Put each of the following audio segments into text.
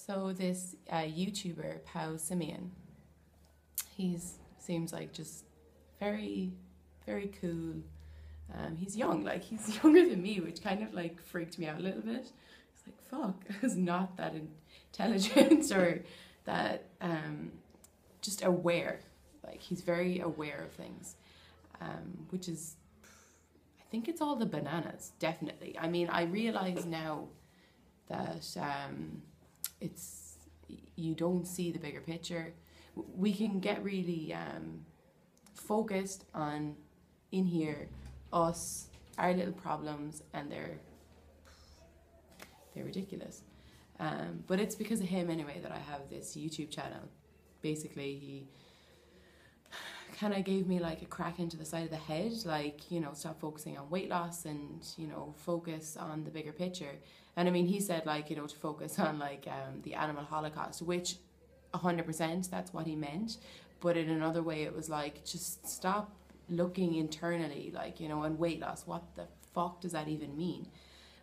So this YouTuber, Powsimian, he seems like just very, very cool. He's young, like he's younger than me, which kind of like freaked me out a little bit. It's like, fuck, I was not that intelligent or that just aware. Like he's very aware of things, which is, I think it's all the bananas, definitely. I mean, I realize now that it's, you don't see the bigger picture. We can get really focused on in here, us, our little problems, and they're ridiculous. But it's because of him anyway that I have this YouTube channel. Basically, he kind of gave me like a crack into the side of the head, like, you know, stop focusing on weight loss and, you know, focus on the bigger picture. And I mean, he said like, you know, to focus on like the animal holocaust, which 100% that's what he meant. But in another way, it was like, just stop looking internally, like, you know, and weight loss, what the fuck does that even mean?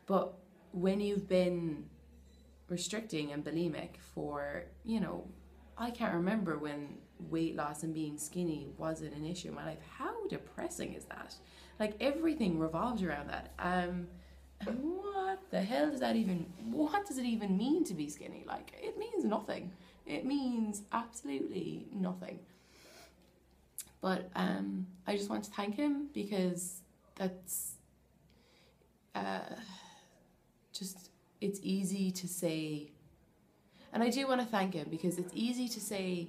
But when you've been restricting and bulimic for, you know, I can't remember when weight loss and being skinny wasn't an issue in my life. How depressing is that? Like everything revolves around that. And what the hell does that even, what does it even mean to be skinny? Like it means nothing. It means absolutely nothing. But I just want to thank him because that's just, it's easy to say, and I do want to thank him because it's easy to say,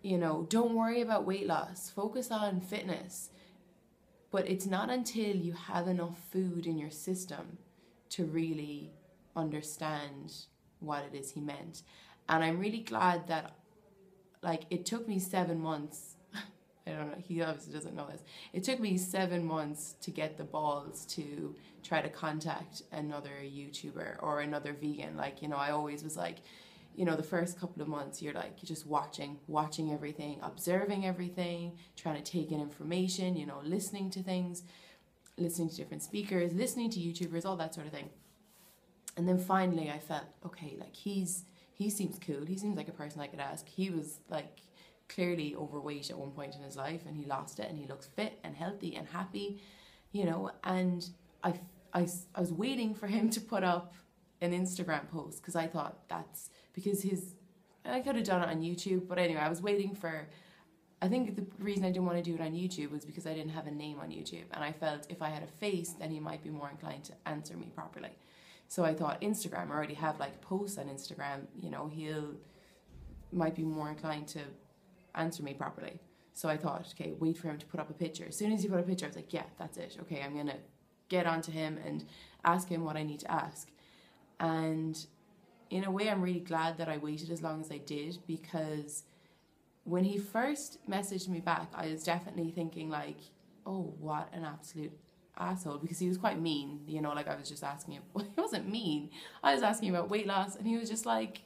you know, don't worry about weight loss, focus on fitness. But it's not until you have enough food in your system to really understand what it is he meant. And I'm really glad that, like, it took me 7 months. I don't know, he obviously doesn't know this. It took me 7 months to get the balls to try to contact another YouTuber or another vegan. Like, you know, I always was like, you know, the first couple of months, you're like, you're just watching everything, observing everything, trying to take in information, you know, listening to things, listening to different speakers, listening to YouTubers, all that sort of thing. And then finally I felt, okay, like he seems cool. He seems like a person I could ask. He was like clearly overweight at one point in his life and he lost it and he looks fit and healthy and happy, you know, and I was waiting for him to put up an Instagram post because I thought that's because I could have done it on YouTube, but anyway, I was waiting for, I think the reason I didn't want to do it on YouTube was because I didn't have a name on YouTube and I felt if I had a face then he might be more inclined to answer me properly. So I thought Instagram, I already have like posts on Instagram, you know, might be more inclined to answer me properly. So I thought, okay, wait for him to put up a picture. As soon as he put up a picture, I was like, yeah, that's it. Okay, I'm gonna get onto him and ask him what I need to ask. And in a way, I'm really glad that I waited as long as I did, because when he first messaged me back, I was definitely thinking like, oh, what an absolute asshole, because he was quite mean, you know, like I was just asking him, well, he wasn't mean, I was asking about weight loss and he was just like,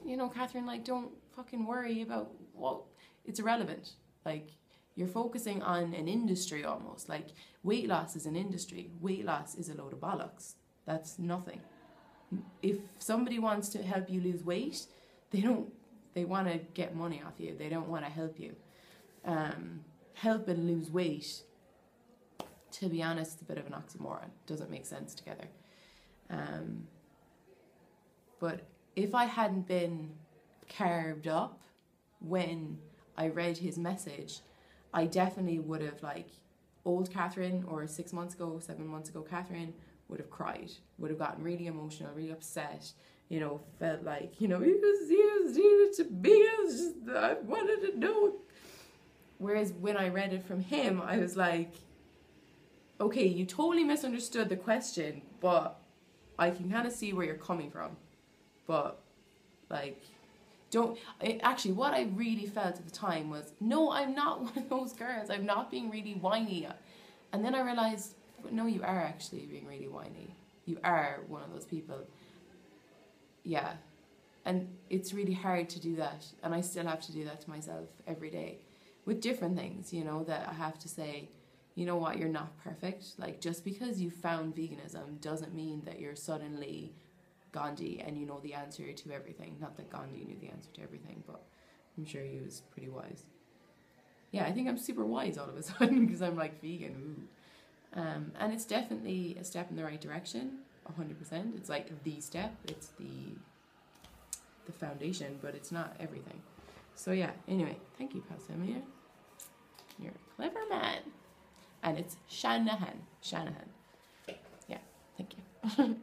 you know, Catherine, like, don't fucking worry about what, it's irrelevant, like, you're focusing on an industry almost, like, weight loss is an industry, weight loss is a load of bollocks, that's nothing. If somebody wants to help you lose weight, they want to get money off you, they don't want to help you. Help and lose weight, to be honest, it's a bit of an oxymoron. Doesn't make sense together. But if I hadn't been carved up when I read his message, I definitely would have, like, old Catherine, or 6 months ago, 7 months ago Catherine, would have cried, would have gotten really emotional, really upset, you know, felt like, you know, he was doing it to me, I wanted to know. Whereas when I read it from him, I was like, okay, you totally misunderstood the question, but I can kind of see where you're coming from. But, like, actually, what I really felt at the time was, no, I'm not one of those girls. I'm not being really whiny. And then I realized, no, you are actually being really whiny. You are one of those people. Yeah. And it's really hard to do that. And I still have to do that to myself every day. With different things, you know, that I have to say, you know what, you're not perfect. Like, just because you found veganism doesn't mean that you're suddenly Gandhi and you know the answer to everything. Not that Gandhi knew the answer to everything, but I'm sure he was pretty wise. Yeah, I think I'm super wise all of a sudden because I'm like vegan. Ooh. And it's definitely a step in the right direction, 100%. It's like the step, it's the foundation, but it's not everything. So yeah, anyway, thank you, Powsimian. You're a clever man. And it's Shanahan. Yeah, thank you.